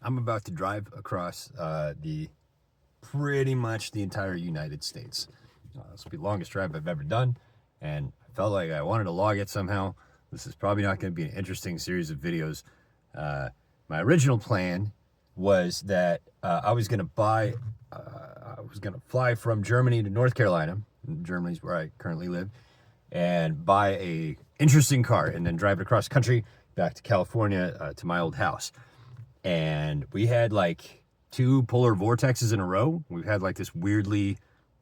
I'm about to drive across pretty much the entire United States. This will be the longest drive I've ever done, and I felt like I wanted to log it somehow. This is probably not going to be an interesting series of videos. My original plan was that I was going to fly from Germany to North Carolina. Germany's where I currently live, and buy a interesting car and then drive it across country back to California to my old house. And we had like 2 polar vortexes in a row. We've had like this weirdly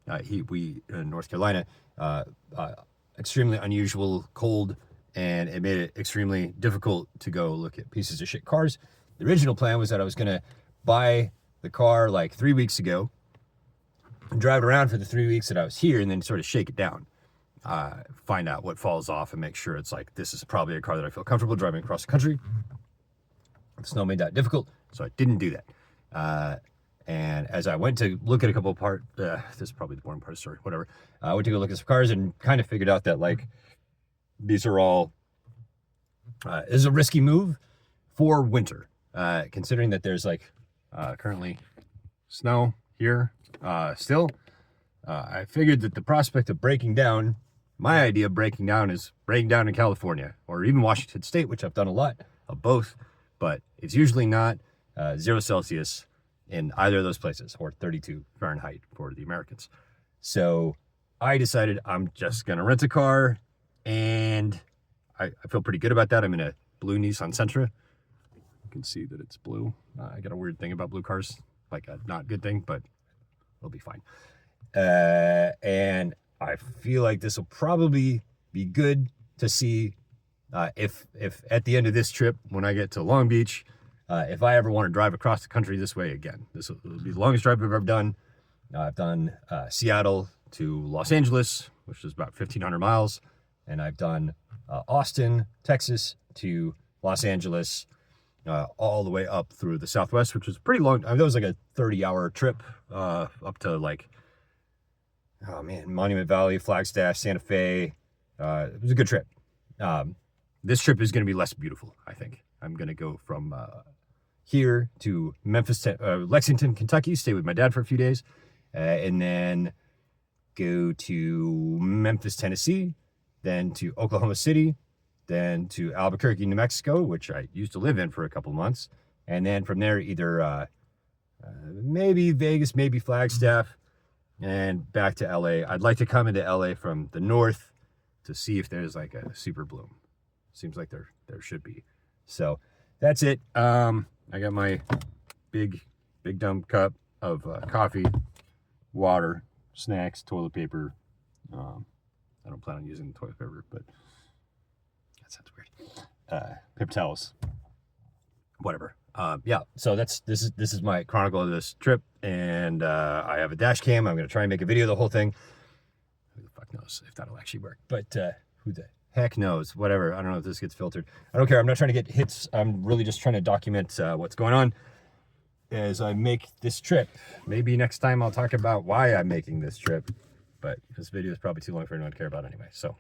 in North Carolina, extremely unusual cold, and it made it extremely difficult to go look at pieces of shit cars. The original plan was that I was gonna buy the car like 3 weeks ago and drive it around for the 3 weeks that I was here, and then sort of shake it down, find out what falls off, and make sure it's like, this is probably a car that I feel comfortable driving across the country. The snow made that difficult, so I didn't do that. And as I went to look at a couple of parts, this is probably the boring part of the story, whatever. I went to go look at some cars and kind of figured out that like, these are all, is a risky move for winter, considering that there's like currently snow here still. I figured that the prospect of breaking down, my idea of breaking down is breaking down in California or even Washington State, which I've done a lot of both, but it's usually not 0 Celsius in either of those places, or 32 Fahrenheit for the Americans. So I decided I'm just going to rent a car, and I feel pretty good about that. I'm in a blue Nissan Sentra. You can see that it's blue. I got a weird thing about blue cars, like a not good thing, but it'll be fine. And I feel like this will probably be good to see if at the end of this trip, when I get to Long Beach, if I ever want to drive across the country this way again. This will be the longest drive I've ever done. I've done Seattle to Los Angeles, which is about 1,500 miles. And I've done Austin, Texas to Los Angeles, all the way up through the Southwest, which was pretty long. I mean, that was like a 30-hour trip up to like, oh man, Monument Valley, Flagstaff, Santa Fe. It was a good trip. This trip is going to be less beautiful, I think. I'm going to go from here to Lexington, Kentucky, stay with my dad for a few days, and then go to Memphis, Tennessee, then to Oklahoma City, then to Albuquerque, New Mexico, which I used to live in for a couple months, and then from there either maybe Vegas, maybe Flagstaff, and back to LA. I'd like to come into LA from the north to see if there's like a super bloom. Seems like there should be. So that's it. I got my big dumb cup of coffee, water, snacks, toilet paper. I don't plan on using the toilet paper, but that sounds weird. Paper towels, whatever. Yeah. So this is my chronicle of this trip, and I have a dash cam. I'm gonna try and make a video of the whole thing. Who the fuck knows if that'll actually work? But who the heck knows? Whatever. I don't know if this gets filtered. I don't care. I'm not trying to get hits. I'm really just trying to document what's going on as I make this trip. Maybe next time I'll talk about why I'm making this trip, but this video is probably too long for anyone to care about anyway. So